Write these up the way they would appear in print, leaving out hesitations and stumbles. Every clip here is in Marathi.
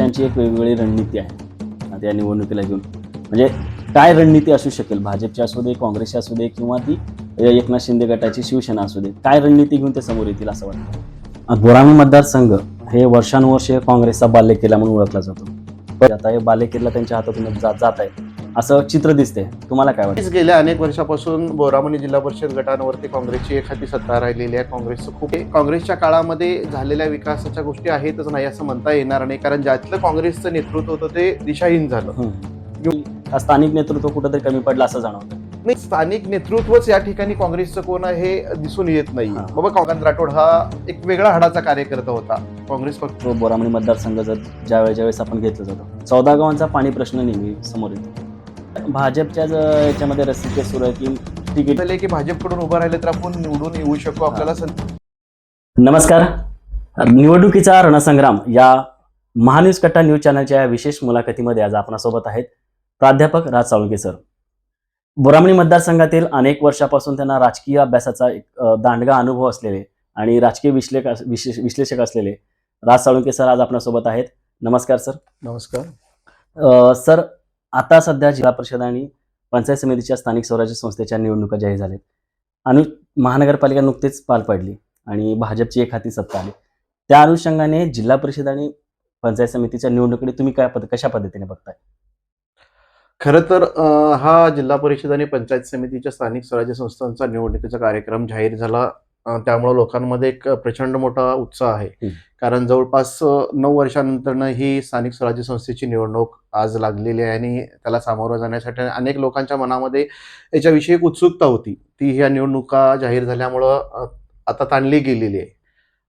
पक्षांची एक वेगवेगळी रणनीती आहे आता या निवडणुकीला घेऊन. म्हणजे काय रणनीती असू शकेल? भाजपची असू दे, काँग्रेसची असू दे किंवा ती एकनाथ शिंदे गटाची शिवसेना असू दे, काय रणनीती घेऊन ते समोर येतील असं वाटतं? बोरामी मतदारसंघ हे वर्षानुवर्षे काँग्रेसचा बालेकिल्ला म्हणून ओळखला जातो. पण आता हे बालेकिल्ला त्यांच्या हातातून जात आहे असं चित्र दिसते. तुम्हाला काय वाटतं? गेल्या अनेक वर्षापासून बोरामणी जिल्हा परिषद गटांवरती काँग्रेसची एखादी सत्ता राहिलेली आहे. काँग्रेसच्या काळामध्ये झालेल्या विकासाच्या गोष्टी आहेतच नाही असं म्हणता येणार नाही, कारण ज्यातलं काँग्रेसचं नेतृत्व होतं ते दिशाहीन झालं. स्थानिक नेतृत्व कुठेतरी कमी पडलं असं जाणवतं. नाही, स्थानिक नेतृत्वच या ठिकाणी काँग्रेसचं कोण आहे हे दिसून येत नाही. बाबा काकांत राठोड हा एक वेगळा हाडाचा कार्यकर्ता होता. काँग्रेस पक्ष बोरामणी मतदारसंघ जर ज्यावेळेस आपण घेतलं जातं, 14 गावांचा पाणी प्रश्न नेहमी समोर येतो. भाजपच्या याच्यामध्ये रस्ते सुरू आहे की तिकीट की भाजपकडून उभं राहिले तर आपण निवडून येऊ शकतो. आपल्याला नमस्कार. निवडणुकीचा रणसंग्राम या महान्यूज कट्टा न्यूज चॅनलच्या विशेष मुलाखतीमध्ये आज आपणासोबत आहेत प्राध्यापक राज साळुंके सर. बोरामणी मतदारसंघातील अनेक वर्षापासून त्यांना राजकीय अभ्यासाचा एक दांडगा अनुभव असलेले आणि राजकीय विश्लेषक असलेले राज साळुंके सर आज आपल्यासोबत आहेत. नमस्कार सर. नमस्कार सर, आता सध्या जिल्हा परिषद आणि पंचायत समितीच्या स्थानिक स्वराज्य संस्थेच्या निवडणुका जाहीर झाल्यात आणि महानगरपालिका नुकतीच पार पडली आणि भाजपची एक हाती सत्ता आली. त्या अनुषंगाने जिल्हा परिषद आणि पंचायत समितीच्या निवडणुकीकडे तुम्ही कशा पद्धतीने बघताय? खरं तर हा जिल्हा परिषद आणि पंचायत समितीच्या स्थानिक स्वराज्य संस्थांचा निवडणुकीचा कार्यक्रम जाहीर झाला. त्यामुळे लोकांमध्ये एक प्रचंड मोठा उत्साह आहे, कारण जवळपास 9 वर्षानंतर ही स्थानिक स्वराज्य संस्थेची निवडणूक आज लागलेली आहे आणि त्याला सामोरं जाण्यासाठी अनेक लोकांच्या मनामध्ये याच्याविषयी एक उत्सुकता होती. ती ह्या निवडणुका जाहीर झाल्यामुळं आता ताणली गेलेली आहे.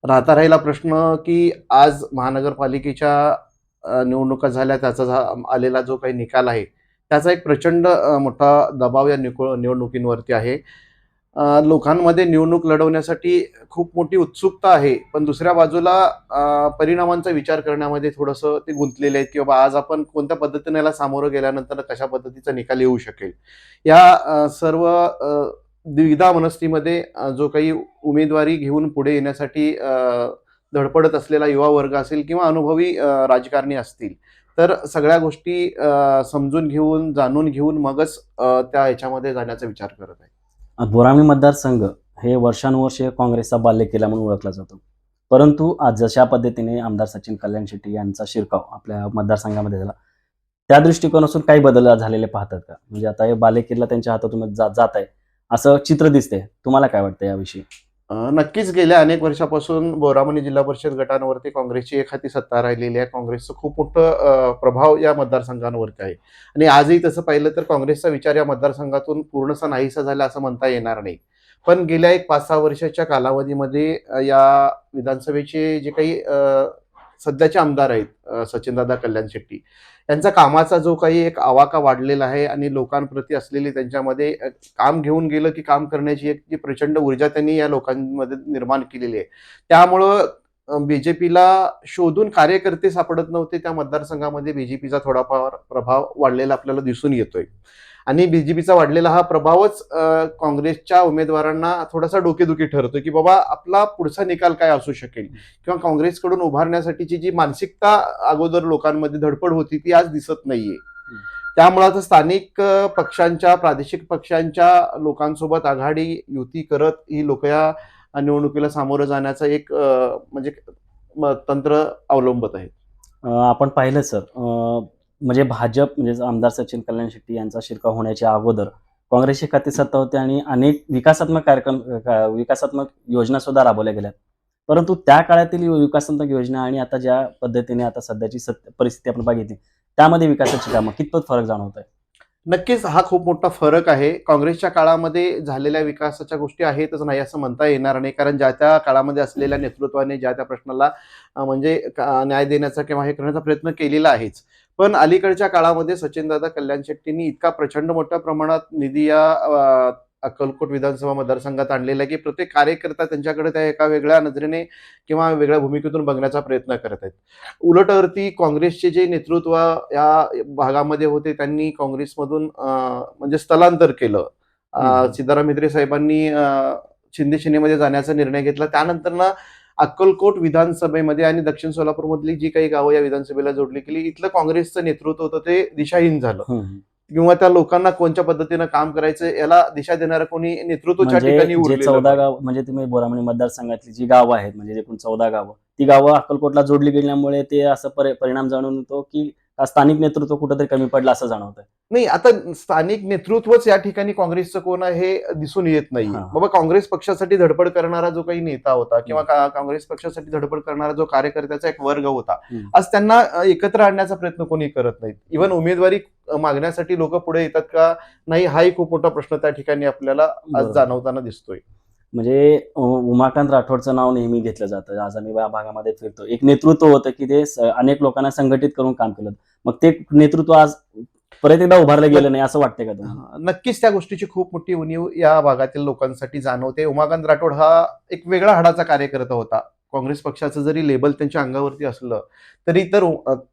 राहता राहिला प्रश्न की आज महानगरपालिकेच्या निवडणुका झाल्या, त्याचा आलेला जो काही निकाल आहे त्याचा एक प्रचंड मोठा दबाव या निवडणुकींवरती आहे. लोकांमध्ये निवडणूक लढवण्यासाठी खूप मोठी उत्सुकता आहे, पण दुसऱ्या बाजूला परिणामांचा विचार करण्यामध्ये थोडंसं ते गुंतलेले आहेत की बाबा आज आपण कोणत्या पद्धतीने याला सामोरं गेल्यानंतर कशा पद्धतीचा निकाल येऊ शकेल. या सर्व द्विधा मनस्थितीमध्ये जो काही उमेदवारी घेऊन पुढे येण्यासाठी धडपडत असलेला युवा वर्ग असेल किंवा अनुभवी राजकारणी असतील, तर सगळ्या गोष्टी समजून घेऊन जाणून घेऊन मगच त्या ह्याच्यामध्ये जाण्याचा विचार करत आहे. बोरामणी मतदारसंघ हे वर्षानुवर्षे काँग्रेसचा बालेकिल्ला म्हणून ओळखला जातो. परंतु आज जशा पद्धतीने आमदार सचिन कल्याण शेट्टी यांचा शिरकाव आपल्या मतदारसंघामध्ये झाला, त्या दृष्टिकोनातून काही बदल झालेले पाहतात का? म्हणजे आता हे बालेकिल्ला त्यांच्या हातातून जात आहे असं चित्र दिसते. तुम्हाला काय वाटतं याविषयी? नक्कीच गेल्या अनेक वर्षापासून बोरामणी जिल्हा परिषद गटांवरती काँग्रेसची एक हाती सत्ता राहिलेली आहे. काँग्रेसचं खूप मोठं प्रभाव या मतदारसंघांवरती आहे आणि आजही तसं पाहिलं तर काँग्रेसचा विचार या मतदारसंघातून पूर्णसा नाहीसा झाला असं म्हणता येणार नाही. पण गेल्या एक 5-6 वर्षाच्या कालावधीमध्ये या विधानसभेचे जे काही सध्याचे आमदार आहेत सचिनदादा कल्याण शेट्टी, यांचा कामाचा जो काही एक आवाका वाढलेला आहे आणि लोकांप्रती असलेली त्यांच्यामध्ये काम घेऊन गेलं की काम करण्याची एक जी प्रचंड ऊर्जा त्यांनी या लोकांमध्ये निर्माण केलेली आहे. त्यामुळं बीजेपीला शोधून कार्यकर्ते सापडत नव्हते. त्या मतदारसंघामध्ये बीजेपीचा थोडाफार प्रभाव वाढलेला आपल्याला दिसून येतोय आणि बीजेपीचा वाढलेला हा प्रभावच काँग्रेसच्या उमेदवारांना थोडासा डोकेदुखी ठरतोय की बाबा आपला पुढचा निकाल काय असू शकेल किंवा काँग्रेसकडून उभारण्यासाठीची जी मानसिकता अगोदर लोकांमध्ये धडपड होती ती आज दिसत नाहीये. त्यामुळे आता स्थानिक पक्षांच्या, प्रादेशिक पक्षांच्या लोकांसोबत आघाडी युती करत ही लोक या निवडणुकीला सामोरं जाण्याचं एक म्हणजे तंत्र अवलंबत आहेत. आपण पाहिलं सर, म्हणजे भाजप म्हणजे आमदार सचिन कल्याण शेट्टी यांचा शिरकाव होण्याच्या अगोदर काँग्रेसची खाती सत्ता होती आणि अनेक विकासात्मक योजना सुद्धा राबवल्या गेल्या. परंतु त्या काळातील विकासात्मक योजना आणि आता ज्या पद्धतीने आता सध्याची परिस्थिती आपण बघितली, त्यामध्ये विकासाची कामं कितपत फरक जाणवत आहे? नक्कीच हा खूप मोठा फरक आहे. काँग्रेसच्या काळामध्ये झालेल्या विकासाच्या गोष्टी आहेतच नाही असं म्हणता येणार नाही, कारण ज्या त्या काळामध्ये असलेल्या नेतृत्वाने ज्या त्या प्रश्नाला म्हणजे न्याय देण्याचा किंवा हे करण्याचा प्रयत्न केलेला आहेच. पण अलीकडच्या काळामध्ये सचिनदादा कल्याण शेट्टींनी इतका प्रचंड मोठ्या प्रमाणात निधी या अक्कलकोट विधानसभा मतदारसंघात आणलेला आहे की प्रत्येक कार्यकर्ता त्यांच्याकडे त्या एका वेगळ्या नजरेने किंवा वेगळ्या भूमिकेतून बघण्याचा प्रयत्न करत आहेत. उलटवरती काँग्रेसचे जे नेतृत्व या भागामध्ये होते त्यांनी काँग्रेसमधून म्हणजे स्थलांतर केलं. सिद्धाराम म्हेत्रे साहेबांनी शिंदे सेनेमध्ये जाण्याचा निर्णय घेतला. त्यानंतर अक्कलकोट विधानसभेमध्ये आणि दक्षिण सोलापूरमधली जी काही गावं या विधानसभेला जोडली गेली, इथलं काँग्रेसचं नेतृत्व होतं ते दिशाहीन झालं, किंवा त्या लोकांना कोणत्या पद्धतीनं काम करायचं याला दिशा देणारं कोणी नेतृत्व त्या म्हणजे ठिकाणी जे उरलेलं 14 नाही. गाव म्हणजे तुम्ही बोरामणी मतदारसंघातली जी गावं आहेत म्हणजे एकूण 14 गावं, ती गावं अक्कलकोटला जोडली गेल्यामुळे ते असं परिणाम जाणून येतो की स्थानिक नेतृत्व कुठेतरी कमी पडलं असं जाणवतंय. नाही, आता स्थानिक नेतृत्वच या ठिकाणी काँग्रेसचं कोण आहे हे दिसून येत नाहीये. हा. बाबा, काँग्रेस पक्षासाठी धडपड करणारा जो काही नेता होता किंवा काँग्रेस पक्षासाठी धडपड करणारा जो कार्यकर्त्याचा एक वर्ग होता, आज त्यांना एकत्र आणण्याचा प्रयत्न कोणी करत नाहीत. इव्हन उमेदवारी मागण्यासाठी लोक पुढे येतात का नाही, हाही खूप मोठा प्रश्न त्या ठिकाणी आपल्याला आज बरोबर. जाणवताना दिसतोय. म्हणजे उमाकांत राठोडचं नाव नेहमी घेतलं जातं. आज आम्ही या भागामध्ये फिरतो. एक नेतृत्व होतं की ते अनेक लोकांना संघटित करून काम केलं. मग ते नेतृत्व आज परत एकदा उभारलं गेलं नाही असं वाटतंय का तुम्हाला? नक्कीच त्या गोष्टीची खूप मोठी उणीव या भागातील लोकांसाठी जाणवते. उमाकांत राठोड हा एक वेगळा हाडाचा कार्यकर्ता होता. काँग्रेस पक्षाचं जरी लेबल त्यांच्या अंगावरती असलं तरी तर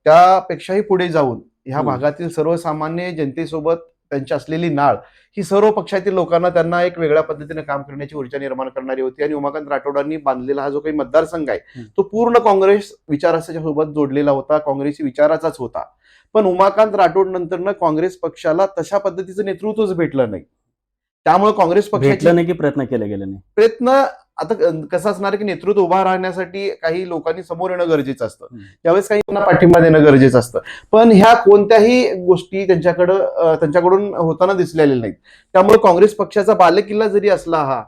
त्यापेक्षाही पुढे जाऊन ह्या भागातील सर्वसामान्य जनतेसोबत त्यांची असलेली नाळ ही सर्व पक्षातील लोकांना त्यांना एक वेगळ्या पद्धतीने काम करण्याची ऊर्जा निर्माण करणारी होती. आणि उमाकांत राठोडांनी बांधलेला हा जो काही मतदारसंघ आहे तो पूर्ण काँग्रेस विचाराच्या सोबत जोडलेला होता, काँग्रेसी विचाराचाच होता. पण उमाकांत राठोड नंतर काँग्रेस पक्षाला तशा पद्धतीचं नेतृत्वच भेटलं नाही. त्यामुळे काँग्रेस पक्षाचे भेटलं नाही की प्रयत्न केले गेले नाही? प्रयत्न आता कसं असणार की नेतृत्व उभा राहण्यासाठी काही लोकांनी समोर येणं गरजेचं असतं, त्यावेळेस काही पाठिंबा देणं गरजेचं असतं. पण ह्या कोणत्याही गोष्टी त्यांच्याकडून होताना दिसलेल्या नाहीत. त्यामुळे काँग्रेस पक्षाचा बालेकिल्ला जरी असला हा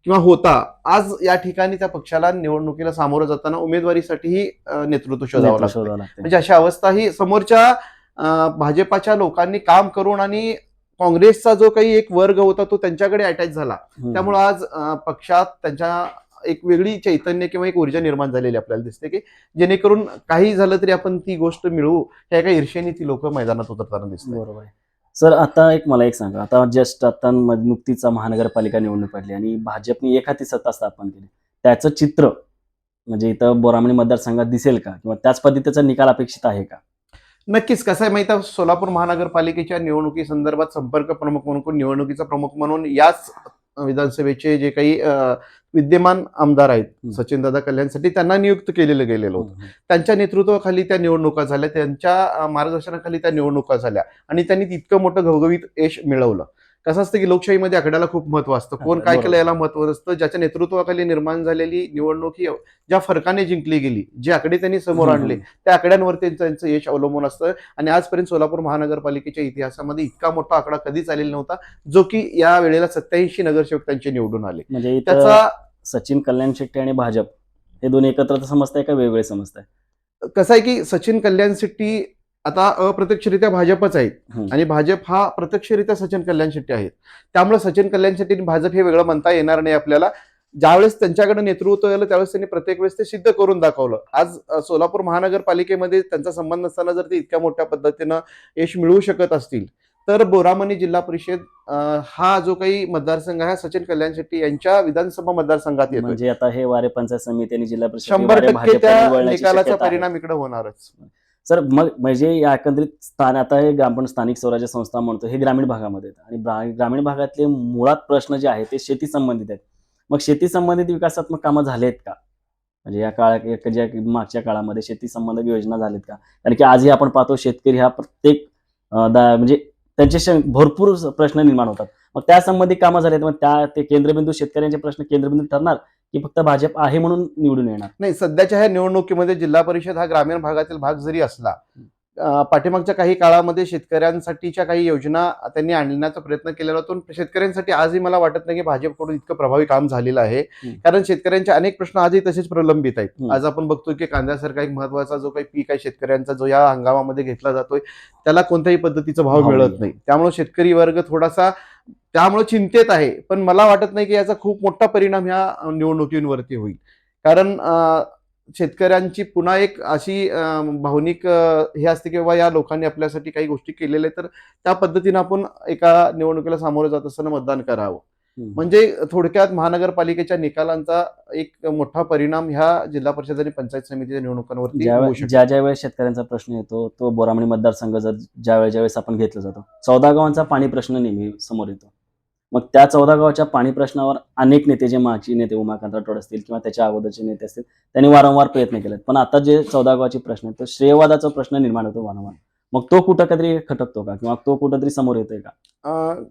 किंवा होता, आज या ठिकाणी त्या पक्षाला निवडणुकीला सामोरं जाताना उमेदवारीसाठीही नेतृत्व शोधावं लागतं. म्हणजे अशा अवस्था ही समोरच्या भाजपाच्या लोकांनी काम करून आणि काँग्रेसचा जो काही एक वर्ग होता तो त्यांच्याकडे अटॅच झाला. त्यामुळे आज पक्षात त्यांच्या एक वेगळी चैतन्य किंवा एक ऊर्जा निर्माण झालेली आपल्याला दिसते की जेणेकरून काही झालं तरी आपण ती गोष्ट मिळवू ह्या एका ईर्षेने ती लोक मैदानात उतरताना दिसतात. बरोबर आहे. सर, आता मला एक सांगा, आता जस्ट आता नुकतीच महानगरपालिका निवडणूक पडली आणि भाजपने एखादी सत्ता स्थापन केली, त्याचं चित्र म्हणजे इथं बोरामणी मतदारसंघात दिसेल का किंवा त्याच पद्धतीचा निकाल अपेक्षित आहे का? नक्कीच. कसं आहे माहिती आहे, सोलापूर महानगरपालिकेच्या निवडणुकी संदर्भात संपर्क प्रमुख म्हणून, निवडणुकीचा प्रमुख म्हणून याच विधानसभेचे जे काही विद्यमान आमदार आहेत सचिनदादा कल्याणसाठी त्यांना नियुक्त केलेलं गेलेलं होतं. त्यांच्या नेतृत्वाखाली त्या निवडणुका झाल्या, त्यांच्या मार्गदर्शनाखाली त्या निवडणुका झाल्या आणि त्यांनी तितकं मोठं घवघवीत यश मिळवलं. कसं असतं की लोकशाहीमध्ये आकड्याला खूप महत्व असतं. कोण काय केलं याला महत्व नसतं. ज्याच्या नेतृत्वाखाली निर्माण झालेली निवडणूक ही ज्या फरकाने जिंकली गेली, जे आकडे त्यांनी समोर आणले त्या आकड्यांवरती त्यांचं यश अवलंबून असतं. आणि आजपर्यंत सोलापूर महानगरपालिकेच्या इतिहासामध्ये इतका मोठा आकडा कधीच आलेला नव्हता, जो की या वेळेला 87 नगरसेवक त्यांचे निवडून आले. म्हणजे त्याचा सचिन कल्याण शेट्टी आणि भाजप हे दोन्ही एकत्र समजताय का वेगवेगळे समजताय? कसं आहे की सचिन कल्याण शेट्टी आता अप्रत्यक्षरित्या भाजपच आहेत आणि भाजप हा प्रत्यक्षरित्या सचिन कल्याण शेट्टी आहेत. त्यामुळे सचिन कल्याण शेट्टी आणि भाजप हे वेगळं म्हणता येणार नाही आपल्याला. ज्यावेळेस त्यांच्याकडे नेतृत्व आलं त्यावेळेस त्यांनी प्रत्येक वेळेस ते सिद्ध करून दाखवलं. आज सोलापूर महानगरपालिकेमध्ये त्यांचा संबंध नसताना जर ते इतक्या मोठ्या पद्धतीनं यश मिळवू शकत असतील तर बोरामणी जिल्हा परिषद हा जो काही मतदारसंघ आहे सचिन कल्याण शेट्टी यांच्या विधानसभा मतदारसंघात येतो. म्हणजे आता हे वारे पंचायत समिती आणि जिल्हा परिषद 100% त्या निकालाचा परिणाम इकडे होणारच. सर, मग म्हणजे या एकंदरीत स्थान आता हे आपण स्थानिक स्वराज्य संस्था म्हणतो हे ग्रामीण भागामध्ये आहेत आणि ग्रामीण भागातले मुळात प्रश्न जे आहेत ते शेती संबंधित आहेत. मग शेती संबंधित विकासात्मक कामं झालेत का? म्हणजे या काळात ज्या मागच्या काळामध्ये शेती संबंधित योजना झालीत का? कारण की आजही आपण पाहतो शेतकरी हा प्रत्येक म्हणजे त्यांचे भरपूर प्रश्न निर्माण होतात. मग त्या संबंधित कामं झालेत, मग ते केंद्रबिंदू शेतकऱ्यांचे प्रश्न केंद्रबिंदू ठरणार की फक्त भाजप आहे म्हणून निवडून येणार? नाही, सध्याच्या ह्या निवडणुकीमध्ये जिल्हा परिषद हा ग्रामीण भागातील भाग जरी असला, पाठीमागच्या काही काळामध्ये शेतकऱ्यांसाठीच्या काही योजना त्यांनी आणण्याचा प्रयत्न केलेला होता. शेतकऱ्यांसाठी आजही मला वाटत नाही की भाजपकडून इतकं प्रभावी काम झालेलं आहे. कारण शेतकऱ्यांचे अनेक प्रश्न आजही तसेच प्रलंबित आहेत. आज आपण बघतोय की कांद्यासारखा एक महत्वाचा जो काही पीक आहे शेतकऱ्यांचा, जो या हंगामामध्ये घेतला जातोय, त्याला कोणत्याही पद्धतीचा भाव मिळत नाही. त्यामुळे शेतकरी वर्ग थोडासा त्यामुळे चिंतेत आहे. पण मला वाटत नाही की याचा खूप मोठा परिणाम ह्या निवडणुकींवरती होईल. कारण शेतकऱ्यांची पुन्हा एक अशी भावनिक हे असते की बाबा या लोकांनी आपल्यासाठी काही गोष्टी केलेल्या तर त्या पद्धतीने आपण एका निवडणुकीला सामोरं जात असताना मतदान करावं. म्हणजे थोडक्यात महानगरपालिकेच्या निकालांचा एक मोठा परिणाम ह्या जिल्हा परिषद आणि पंचायत समितीच्या निवडणुकांवरती होऊ शकतो. ज्या वेळेस शेतकऱ्यांचा प्रश्न येतो तो बोरामणी मतदारसंघ जर ज्यावेळेस आपण घेतला जातो, 14 गावांचा पाणी प्रश्न नेहमी समोर येतो. मग त्या 14 गावाच्या पाणी प्रश्नावर अनेक नेते, जे मागचे नेते उमाकांत राठोड असतील किंवा त्याच्या अगोदरचे नेते असतील, त्यांनी वारंवार प्रयत्न केलेत. पण आता जे 14 गावाचे प्रश्न आहेत, तो श्रेयवादाचा प्रश्न निर्माण होतो वारंवार. मग तो कुठं कधी खटकतो का, किंवा तो कुठंतरी समोर येतोय का?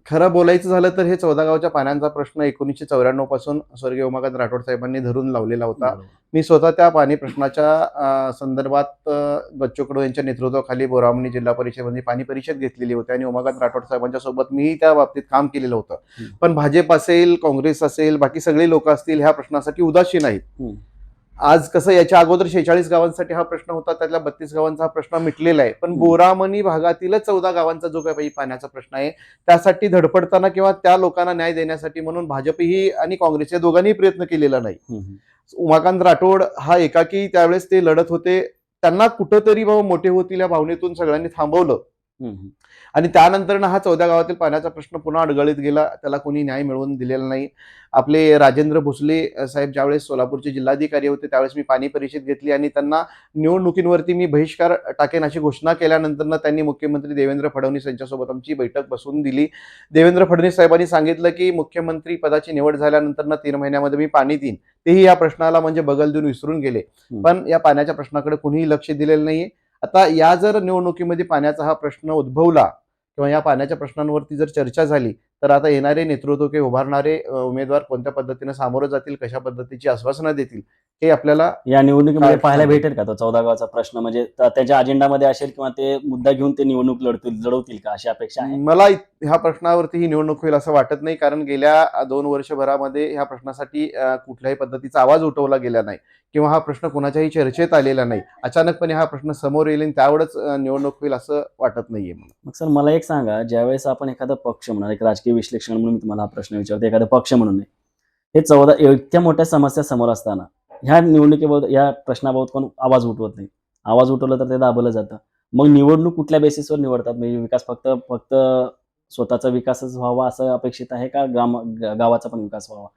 खरं बोलायचं झालं तर हे 14 गावच्या पाण्याचा प्रश्न 1994 पासून स्वर्गीय उमाकांत राठोड साहेबांनी धरून लावलेला होता. बरोबर. मी स्वतः त्या पाणी प्रश्नाच्या संदर्भात बच्चू कडू यांच्या नेतृत्वाखाली बोरामणी जिल्हा परिषदेमध्ये पाणी परिषद घेतलेली होती आणि उमाकांत राठोड साहेबांच्या सोबत मी त्या बाबतीत काम केलेलं होतं. पण भाजप असेल, काँग्रेस असेल, बाकी सगळे लोक असतील ह्या प्रश्नासाठी उदासीन आहेत. आज कसं, याच्या अगोदर 46 गावांसाठी हा प्रश्न होता, त्यातल्या 32 गावांचा हा प्रश्न मिटलेला आहे. पण बोरामणी भागातीलच 14 गावांचा जो काही पाण्याचा प्रश्न आहे, त्यासाठी धडपडताना किंवा त्या लोकांना न्याय देण्यासाठी म्हणून भाजपही आणि काँग्रेस या दोघांनी प्रयत्न केलेला नाही. उमाकांत राठोड हा एकाकी त्यावेळेस ते लढत होते. त्यांना कुठंतरी बाबा मोठे होतील या भावनेतून सगळ्यांनी थांबवलं आणि त्यानंतर हा 14 गावातील पाण्याचा प्रश्न पुन्हा अडगळीत गेला. त्याला कोणी न्याय मिळवून दिलेला नाही. आपले राजेंद्र भोसले साहेब ज्यावेळेस सोलापूरचे जिल्हाधिकारी होते, त्यावेळेस मी पाणी परिषद घेतली आणि त्यांना निवडणुकींवरती मी बहिष्कार टाकेन अशी घोषणा केल्यानंतर त्यांनी मुख्यमंत्री देवेंद्र फडणवीस यांच्यासोबत आमची बैठक बसवून दिली. देवेंद्र फडणवीस साहेबांनी सांगितलं की मुख्यमंत्री पदाची निवड झाल्यानंतर 3 महिन्यामध्ये मी पाणी देईन. तेही या प्रश्नाला म्हणजे बगल देऊन विसरून गेले. पण या पाण्याच्या प्रश्नाकडे कुणीही लक्ष दिलेलं नाहीये. आता या जर निवडणुकीमध्ये पाण्याचा हा प्रश्न उद्भवला किंवा या पाण्याच्या प्रश्नांवरती जर चर्चा झाली, तर आता येणारे नेतृत्व किंवा उभारणारे उमेदवार कोणत्या पद्धतीने सामोरं जातील, कशा पद्धतीची आश्वासनं देतील, हे आपल्याला या निवडणुकीमध्ये पाहायला भेटेल का तो 14 गावाचा प्रश्न? म्हणजे त्याच्या अजेंडामध्ये असेल किंवा ते मुद्दा घेऊन ते निवडणूक लढवतील का, अशी अपेक्षा आहे? मला ह्या प्रश्नावरती ही निवडणूक होईल असं वाटत नाही. कारण गेल्या 2 वर्षभरामध्ये ह्या प्रश्नासाठी कुठल्याही पद्धतीचा आवाज उठवला गेला नाही किंवा हा प्रश्न कोणाच्याही चर्चेत आलेला नाही. अचानकपणे हा प्रश्न समोर येईल आणि त्यावेळेच निवडणूक होईल असं वाटत नाहीये मला. मग सर, मला एक सांगा, ज्यावेळेस आपण एखादा पक्ष म्हणा, एक राजकीय विश्लेषण म्हणून मी तुम्हाला हा प्रश्न विचारतो, एखादा पक्ष म्हणून नाही, हे 14 इतक्या मोठ्या समस्या समोर असताना ह्या निवडणुकीबाबत, या प्रश्नाबाबत कोण आवाज उठवत नाही. आवाज उठवलं तर ते दाबलं जातं. मग निवडणूक कुठल्या बेसिसवर निवडतात? म्हणजे विकास फक्त स्वतःचा विकासच व्हावा असं अपेक्षित आहे का, गावाचा पण विकास व्हावा?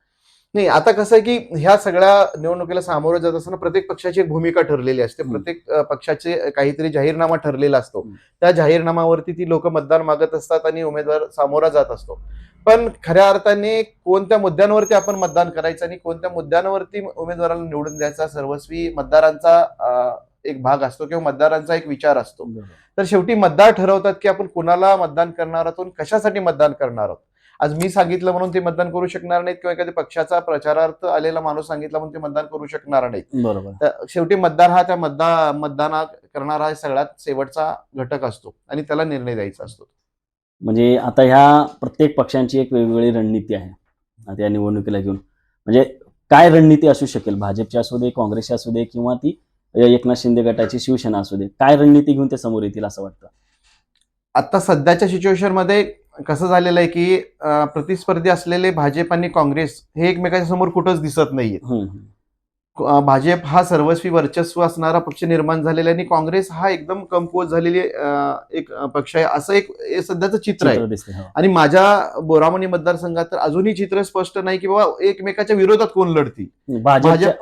नाही, आता कसं आहे की ह्या सगळ्या निवडणुकीला सामोरं जात असताना प्रत्येक पक्षाची एक भूमिका ठरलेली असते. प्रत्येक पक्षाचे काहीतरी जाहीरनामा ठरलेला असतो. त्या जाहीरनामावरती ती लोक मतदान मागत असतात आणि उमेदवार सामोरा जात असतो. पण खऱ्या अर्थाने कोणत्या मुद्द्यांवरती आपण मतदान करायचं आणि कोणत्या मुद्द्यांवरती उमेदवाराला निवडून द्यायचा, सर्वस्वी मतदारांचा एक भाग असतो किंवा मतदारांचा एक विचार असतो. तर शेवटी मतदार ठरवतात की आपण कुणाला मतदान करणार आहोत, कशासाठी मतदान करणार आहोत. आज मी सांगितलं म्हणून ते मतदान करू शकणार नाहीत किंवा एखाद्या पक्षाचा प्रचारार्थ आलेला माणूस सांगितला म्हणून ते मतदान करू शकणार नाहीत. बरोबर. तर शेवटी मतदार हा त्या मतदान करणारा हा सगळ्यात शेवटचा घटक असतो आणि त्याला निर्णय द्यायचा असतो. म्हणजे आता ह्या प्रत्येक पक्षांची एक वेगवेगळी रणनीती आहे आता या निवडणुकीला घेऊन. म्हणजे काय रणनीती असू शकेल? भाजपची असू दे, काँग्रेसची असू दे, किंवा ती एकनाथ शिंदे गटाची शिवसेना असू दे, काय रणनीती घेऊन ते समोर येतील असं वाटतं? आता सध्याच्या सिच्युएशन मध्ये कसं झालेलं आहे की प्रतिस्पर्धी असलेले भाजप आणि काँग्रेस हे एकमेकांच्या समोर कुठंच दिसत नाहीये. भाजप हा सर्वस्वी वर्चस्व असणारा पक्ष निर्माण झालेला आहे आणि काँग्रेस हा एकदम कमकुवत झालेली एक पक्ष आहे, असं एक सध्याचं चित्र आहे. आणि माझ्या बोरामणी मतदारसंघात तर अजूनही चित्र स्पष्ट नाही की बाबा एकमेकाच्या विरोधात कोण लढतील.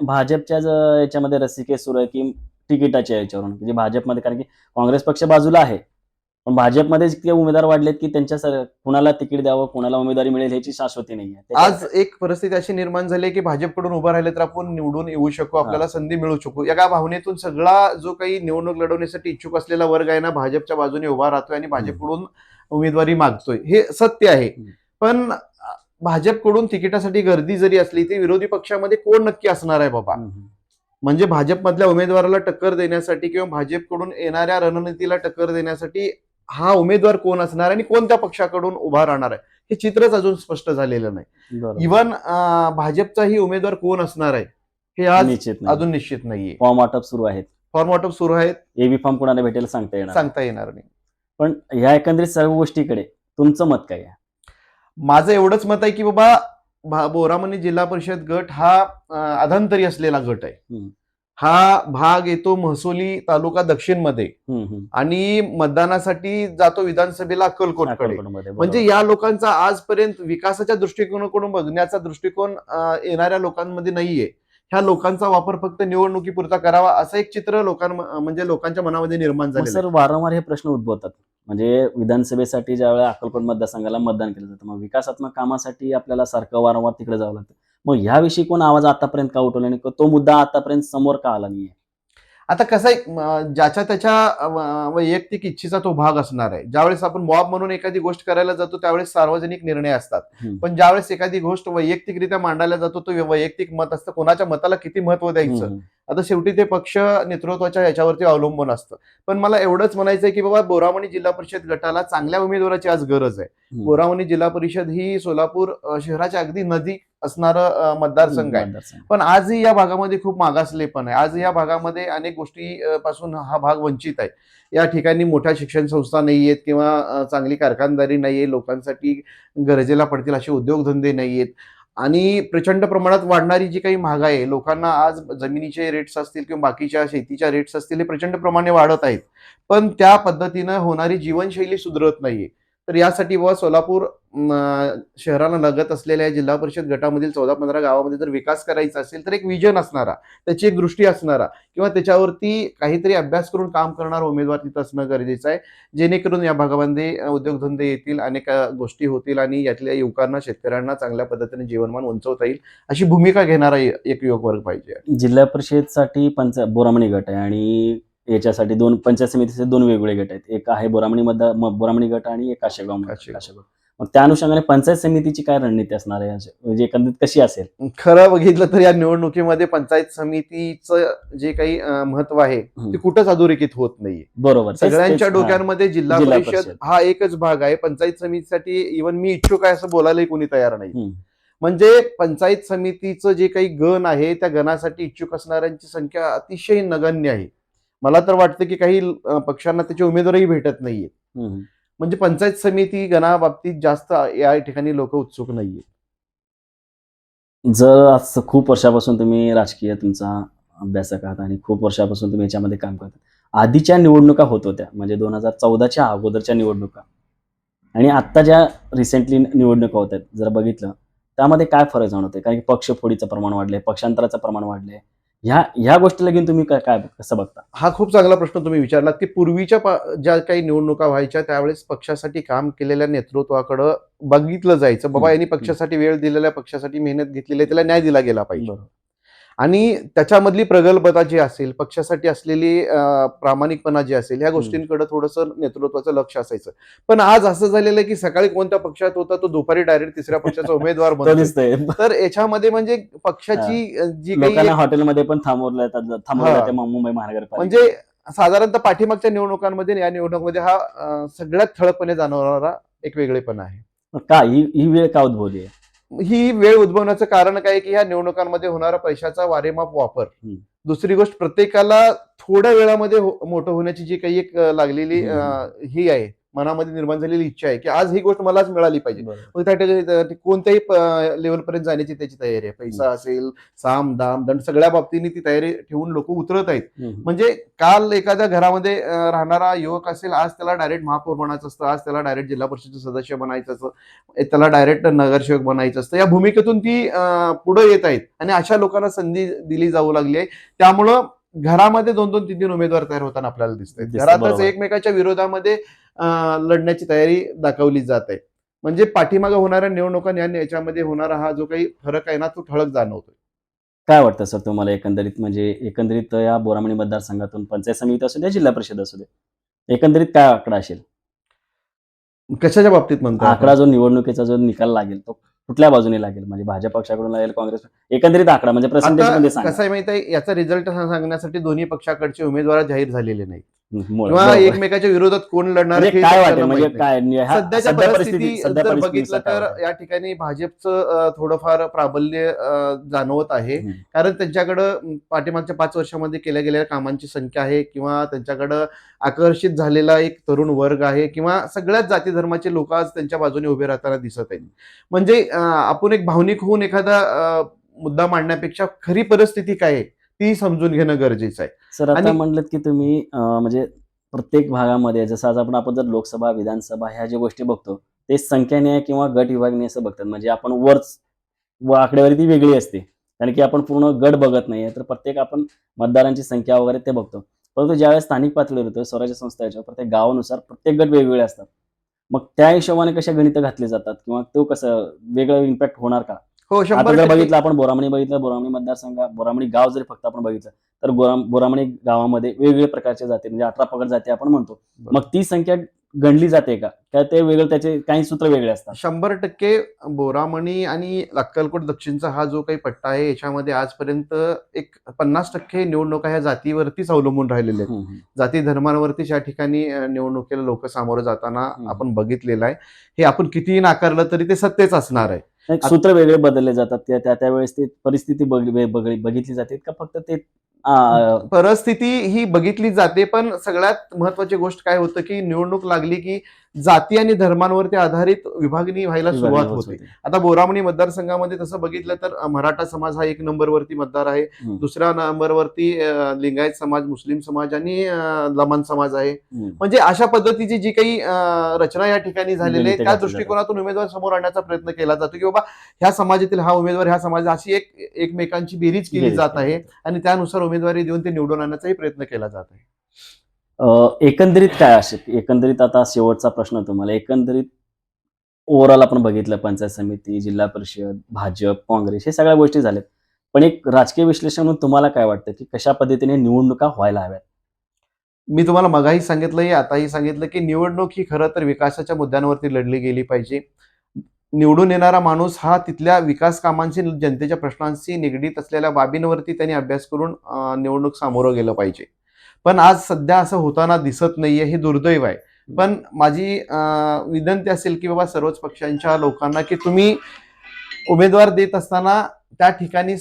भाजपच्या याच्यामध्ये रस्सीकेस सुरू आहे की तिकिटाच्या याच्यावरून, म्हणजे भाजपमध्ये, कारण की काँग्रेस पक्ष बाजूला आहे, पण भाजपमध्ये इतके उमेदवार वाढलेत की त्यांच्या कुणाला तिकीट द्यावं, कुणाला उमेदवारी मिळेल ह्याची शाश्वती नाही आहे. आज एक परिस्थिती अशी निर्माण झाली की भाजपकडून उभं राहिले तर आपण निवडून येऊ शकू, आपल्याला संधी मिळू शकू, या भावनेतून सगळा जो काही निवडणूक लढवण्यासाठी इच्छुक असलेला वर्ग आहे ना, भाजपच्या बाजूने उभा राहतोय आणि भाजपकडून उमेदवारी मागतोय. हे सत्य आहे. पण भाजपकडून तिकिटासाठी गर्दी जरी असली तरी विरोधी पक्षामध्ये कोण नक्की असणार आहे बाबा? म्हणजे भाजपमधल्या उमेदवाराला टक्कर देण्यासाठी किंवा भाजपकडून येणाऱ्या रणनीतीला टक्कर देण्यासाठी हा उमेदवार कोण असणार आणि कोणत्या पक्षाकडून उभा राहणार आहे हे चित्रच अजून स्पष्ट झालेलं नाही. इव्हन भाजपचाही उमेदवार कोण असणार आहे हे आज अजून निश्चित नाहीये. फॉर्म वाटप सुरू आहेत. एबी फॉर्म कोणाला भेटेल सांगता येणार नाही. पण ह्या एकंदरीत सर्व गोष्टीकडे तुमचं मत काय आहे? माझं एवढंच मत आहे की बाबा बोरामणी जिल्हा परिषद गट हा अधांतरी असलेला गट आहे. हा भाग येतो महसोली तालुका दक्षिण मध्ये आणि मतदानासाठी जातो विधानसभेला अक्कलकोटकडे. म्हणजे या लोकांचा आजपर्यंत विकासाच्या दृष्टिकोनाकडून बघण्याचा दृष्टिकोन येणाऱ्या लोकांमध्ये नाहीये. ह्या लोकांचा वापर फक्त निवडणुकीपुरता करावा असं एक चित्र म्हणजे लोकांच्या मनामध्ये निर्माण मग झालेलं सर वारंवार हे प्रश्न उद्भवतात. म्हणजे विधानसभेसाठी ज्यावेळेला अक्कलकोट मतदारसंघाला मतदान केलं जातं, मग विकासात्मक कामासाठी आपल्याला सारखं वारंवार तिकडे जावं लागतं. मग ह्याविषयी कोण आवाज आतापर्यंत का उठवला नाही? तो मुद्दा आतापर्यंत समोर का आला नाहीये? आता कसं आहे ज्याच्या त्याच्या वैयक्तिक इच्छेचा तो भाग असणार आहे. ज्यावेळेस आपण मॉब म्हणून एखादी गोष्ट करायला जातो त्यावेळेस सार्वजनिक निर्णय असतात. हम्म. पण ज्यावेळेस एखादी गोष्ट वैयक्तिकरित्या मांडायला जातो तो वैयक्तिक मत असतं. कोणाच्या मताला किती महत्व द्यायचं हम्म. आता शेवटी ते पक्ष नेतृत्वाच्या याच्यावरती अवलंबून असतं. पण मला एवढंच म्हणायचं आहे की बाबा बोरामणी जिल्हा परिषद गटाला चांगल्या उमेदवाराची आज गरज आहे. हम्म. बोरामणी जिल्हा परिषद ही सोलापूर शहराच्या अगदी नजीक असणारं मतदारसंघ आहे. मतदारसंघ. पण आजही या भागामध्ये खूप मागासलेपण आहे. आज या भागामध्ये अनेक गोष्टी पासून हा भाग वंचित आहे. या ठिकाणी मोठ्या शिक्षण संस्था नाहीयेत किंवा चांगली कारखानदारी नाहीये. लोकांसाठी गरजेला पडतील असे उद्योगधंदे नाहीयेत. आणि प्रचंड प्रमाणात वाढणारी जी काही महागाई आहे, लोकांना आज जमिनीचे रेट्स असतील किंवा बाकीच्या शेतीच्या रेट्स असतील हे प्रचंड प्रमाणे वाढत आहेत. पण त्या पद्धतीनं होणारी जीवनशैली सुधारत नाहीये. तर यासाठी सोलापूर शहराला लगत असलेल्या जिल्हा परिषद गटामधील 14-15 गावामध्ये जर विकास करायचा असेल तर एक विजन असणारा, त्याची एक दृष्टी असणारा किंवा त्याच्यावरती काहीतरी अभ्यास करून काम करणारा उमेदवार तिथं असणं गरजेचं आहे. जेणेकरून या भागामध्ये उद्योगधंदे येतील, अनेक गोष्टी होतील आणि यातल्या युवकांना, शेतकऱ्यांना चांगल्या पद्धतीने जीवनमान उंचवता येईल अशी भूमिका घेणारा एक युवक वर्ग पाहिजे. जिल्हा परिषदसाठी बोरामणी गट आहे आणि याच्यासाठी पंचायत समितीचे 2 वेगवेगळे गट आहेत. एक आहे बोरामणी गट आणि एक काशेगाव काशेगाव. मग त्या अनुषंगाने पंचायत समितीची काय रणनीती असणार आहे? म्हणजे एकंदरीत कशी असेल? खरं बघितलं तर या निवडणुकीमध्ये पंचायत समितीचं जे काही महत्व आहे ते कुठंच अधोरेखित होत नाहीये. बरोबर. सगळ्यांच्या डोक्यांमध्ये जिल्हा जिल्हा परिषद परिषद. हा एकच भाग आहे. पंचायत समितीसाठी इव्हन मी इच्छुक आहे असं बोलायलाही कोणी तयार नाही. हम्म. म्हणजे पंचायत समितीचं जे काही गण आहे त्या गणासाठी इच्छुक असणाऱ्यांची संख्या अतिशय नगण्य आहे. मला तर वाटतं की काही पक्षांना त्याचे उमेदवारही भेटत नाहीये. हम्म. म्हणजे पंचायत समिती गणाबाबतीत जास्त या ठिकाणी लोक उत्सुक नाहीये. जर आज खूप वर्षापासून तुम्ही राजकीय तुमचा अभ्यासक आहात आणि खूप वर्षापासून तुम्ही याच्यामध्ये काम करता. आधीच्या निवडणुका होत होत्या म्हणजे 2014च्या अगोदरच्या निवडणुका आणि आत्ता ज्या रिसेंटली निवडणुका होत आहेत जर बघितलं त्यामध्ये काय फरक जाणवते? कारण की पक्षफोडीचं प्रमाण वाढलंय, पक्षांतराचं प्रमाण वाढलंय. ह्या गोष्टीला घेऊन तुम्ही काय कसं बघता? हा खूप चांगला प्रश्न तुम्ही विचारलात की पूर्वीच्या ज्या काही निवडणुका व्हायच्या त्यावेळेस पक्षासाठी काम केलेल्या नेतृत्वाकडं बघितलं जायचं. बाबा यांनी पक्षासाठी वेळ दिलेल्या, पक्षासाठी मेहनत घेतलेली आहे, त्याला न्याय दिला गेला पाहिजे. आणि त्याच्यामधली प्रगल्भता जी असेल, पक्षासाठी असलेली प्रामाणिकपणा जी असेल, ह्या गोष्टींकडे थोडंसं नेतृत्वाचं लक्ष असायचं. पण आज असं झालेलं आहे की सकाळी कोणत्या पक्षात होता तो दुपारी डायरेक्ट तिसऱ्या पक्षाचा उमेदवार बनतो. तर याच्यामध्ये म्हणजे पक्षाची जी काही हॉटेलमध्ये पण थांबवलं जाते मुंबई महानगरपालिका. म्हणजे साधारणतः पाठीमागच्या निवडणुकांमध्ये या निवडणुकीमध्ये हा सगळ्यात ठळकपणे जाणवणारा एक वेगळेपणा आहे. का ही वेळ का उद्भवली आहे? ही वेळ उद्भवण्याचं कारण काय की ह्या निवडणुकांमध्ये होणारा पैशाचा वारेमाप वापर. दुसरी गोष्ट प्रत्येकाला थोड्या वेळामध्ये मोठं होण्याची जी काही एक लागलेली ही आहे, मनामध्ये निर्माण झालेली इच्छा आहे की आज ही गोष्ट मलाच मिळाली पाहिजे. मग त्या ठिकाणी कोणत्याही लेवलपर्यंत जाण्याची त्याची तयारी आहे. पैसा असेल, साम दाम दंड सगळ्या बाबतीने ती तयारी ठेवून लोक उतरत आहेत. म्हणजे काल एखाद्या घरामध्ये राहणारा युवक असेल, आज त्याला डायरेक्ट महापौर बनायचं असतं, आज त्याला डायरेक्ट जिल्हा परिषदेचं सदस्य बनायचं असतं, त्याला डायरेक्ट नगरसेवक बनायचं असतं. या भूमिकेतून ती पुढे येत आहेत आणि अशा लोकांना संधी दिली जाऊ लागली आहे. त्यामुळं घरामध्ये 2-2, 3-3 उमेदवार तयार होताना आपल्याला दिसत आहेत. घरातच एकमेकाच्या विरोधामध्ये लढण्याची तयारी दाखवली जात आहे. म्हणजे पाठीमागे होणाऱ्या निवडणुका याच्यामध्ये होणारा हा जो काही फरक आहे ना तो ठळक जाणवतोय. काय वाटतं सर तुम्हाला एकंदरीत या बोरामणी मतदारसंघातून पंचायत समिती असू दे, जिल्हा परिषद असू दे, एकंदरीत काय आकडा असेल? कशाच्या बाबतीत म्हणतो? आकडा जो निवडणुकीचा जो निकाल लागेल तो कुठल्या बाजूने लागेल? म्हणजे भाजप पक्षाकडून लागेल, काँग्रेस, एकंदरीत आकडा म्हणजे पर्सेंटेज मध्ये सांगा. कसं आहे माहिती आहे, याचा रिझल्ट सांगण्यासाठी दोन्ही पक्षाकडचे उमेदवार जाहीर झालेले नाहीत किंवा एकमेकाच्या विरोधात कोण लढणार काय वाटेल म्हणजे काय सध्याच्या परिस्थिती जर बघितलं तर या ठिकाणी भाजपचं थोडंफार प्राबल्य जाणवत आहे. कारण त्यांच्याकडं पाठीमागच्या 5 वर्षामध्ये केल्या गेलेल्या कामांची संख्या आहे किंवा त्यांच्याकडं आकर्षित झालेला एक तरुण वर्ग आहे किंवा सगळ्याच जाती धर्माचे लोक आज त्यांच्या बाजूने उभे राहताना दिसत आहेत. म्हणजे आपण एक भावनिक होऊन एखादा मुद्दा मांडण्यापेक्षा खरी परिस्थिती काय आहे ती समजून घेणं गरजेचं आहे. सर आता म्हणलं की तुम्ही म्हणजे प्रत्येक भागामध्ये जसं आज आपण जर लोकसभा, विधानसभा ह्या ज्या गोष्टी बघतो ते संख्याने किंवा गट विभागने असं बघतात. म्हणजे आपण आकडेवारी ती वेगळी असते. कारण की आपण पूर्ण गट बघत नाहीये, तर प्रत्येक आपण मतदारांची संख्या वगैरे ते बघतो. परंतु ज्यावेळेस स्थानिक पातळीवर येतो स्वराज्य संस्था याच्यावर प्रत्येक गावानुसार प्रत्येक गट वेगवेगळे असतात. मग त्या हिशोबाने कशा गणितं घातली जातात किंवा तो कसं वेगळं इम्पॅक्ट होणार का? हो, आता 100% जर बघितलं आपण बोरामणी बघितलं, बोरामणी मतदारसंघ, बोरामणी गाव जरी फक्त आपण बघितलं, तर बोरामणी गावामध्ये वेगवेगळ्या प्रकारच्या जाती म्हणजे 18 पगड जाती आपण म्हणतो. मग ती संख्या गणली जाते का? का ते वेगळं त्याचे काही सूत्र वेगळे असतात? 100% बोरामणी आणि अक्कलकोट दक्षिणचा हा जो काही पट्टा आहे याच्यामध्ये आजपर्यंत एक 50% निवडणुका ह्या जातीवरतीच अवलंबून राहिलेल्या आहेत. हं, हं. जाती धर्मांवरतीच या ठिकाणी निवडणुकीला लोक सामोरं जाताना हं. आपण बघितलेलं आहे. हे आपण कितीही नाकारलं तरी ते सत्यच असणार आहे. नाही, सूत्र वेगळे बदलले जातात. त्यावेळेस ती परिस्थिती बघितली जाते का फक्त ते परिस्थिती ही बघितली जाते, पण सगळ्यात महत्वाची गोष्ट काय होतं की निवडणूक लागली की जाती आणि धर्मांवरती आधारित विभागणी व्हायला सुरुवात होते. आता बोरामणी मतदारसंघामध्ये तसं बघितलं तर मराठा समाज हा 1 नंबरवरती मतदार आहे. हं. दुसऱ्या नंबरवरती लिंगायत समाज, मुस्लिम समाज आणि लमन समाज आहे. हं. म्हणजे अशा पद्धतीची जी काही रचना या ठिकाणी झालेली आहे गणिते त्या घातली दृष्टिकोनातून उमेदवार समोर आणण्याचा प्रयत्न केला जातो की बाबा ह्या समाजातील हा उमेदवार ह्या समाज अशी एकमेकांची बेरीज केली जात आहे आणि त्यानुसार उमेदवारी देऊन ते निवडून आणण्याचाही प्रयत्न केला जात आहे. एकंदरीत काय असेल? एकंदरीत आता शेवटचा प्रश्न तुम्हाला. एकंदरीत ओव्हरऑल आपण बघितलं पंचायत समिती, जिल्हा परिषद, भाजप, काँग्रेस हे सगळ्या गोष्टी झाल्यात. पण एक राजकीय विश्लेषण म्हणून तुम्हाला काय वाटतं, की कशा पद्धतीने निवडणुका व्हायला हव्यात? मी तुम्हाला मगाही सांगितलंय, आताही सांगितलं की निवडणूक ही खरं तर विकासाच्या मुद्द्यांवरती लढली गेली पाहिजे. निवडून येणारा माणूस हा तिथल्या विकास कामांशी, जनतेच्या प्रश्नांशी निगडीत असलेल्या बाबींवरती त्यांनी अभ्यास करून निवडणूक सामोरं गेलं पाहिजे. पण आज सध्या असं होताना दिसत नाहीये, हे दुर्दैव आहे. पण माझी विनंती असेल की बाबा सर्वच पक्षांच्या लोकांना की तुम्ही उमेदवार देत असताना त्या ठिकाणी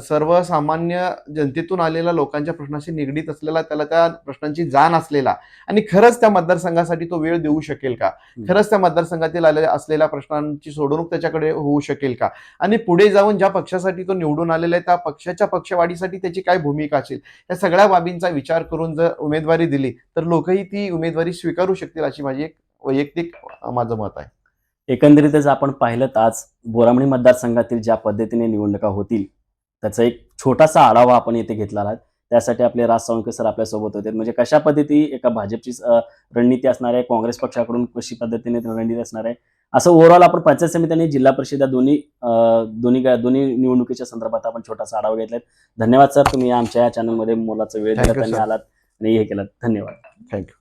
सर्वसामान्य जनतेतून आलेल्या लोकांच्या प्रश्नाशी निगडीत असलेला, त्याला त्या प्रश्नांची जाण असलेला आणि खरंच त्या मतदारसंघासाठी तो वेळ देऊ शकेल का? खरंच त्या मतदारसंघातील असलेल्या प्रश्नांची सोडवणूक त्याच्याकडे होऊ शकेल का? आणि पुढे जाऊन ज्या पक्षासाठी तो निवडून आलेला आहे त्या पक्षाच्या पक्षवाढीसाठी त्याची काय भूमिका असेल, या सगळ्या बाबींचा विचार करून जर उमेदवारी दिली तर लोकही ती उमेदवारी स्वीकारू शकतील, अशी माझी एक वैयक्तिक माझं मत आहे. एकंदरीतच आपण पाहिलं तर आज बोरामणी मतदारसंघातील ज्या पद्धतीने निवडणुका होतील, त्याचा एक छोटासा आढावा आपण येथे घेतला आहे. त्यासाठी आपले राज साळुंखे सर आपल्यासोबत होते. म्हणजे कशा पद्धती एका भाजपची रणनीती असणार आहे, काँग्रेस पक्षाकडून कशी पद्धतीने रणनीती असणार आहे, असं ओव्हरऑल आपण पंचायत समिती आणि जिल्हा परिषद या दोन्ही निवडणुकीच्या संदर्भात आपण छोटासा आढावा घेतलाय. धन्यवाद सर, तुम्ही आमच्या या चॅनलमध्ये मोलाचा वेळ दिला, Thank you, त्यांनी sir. आलात आणि हे केलं. धन्यवाद. थँक्यू.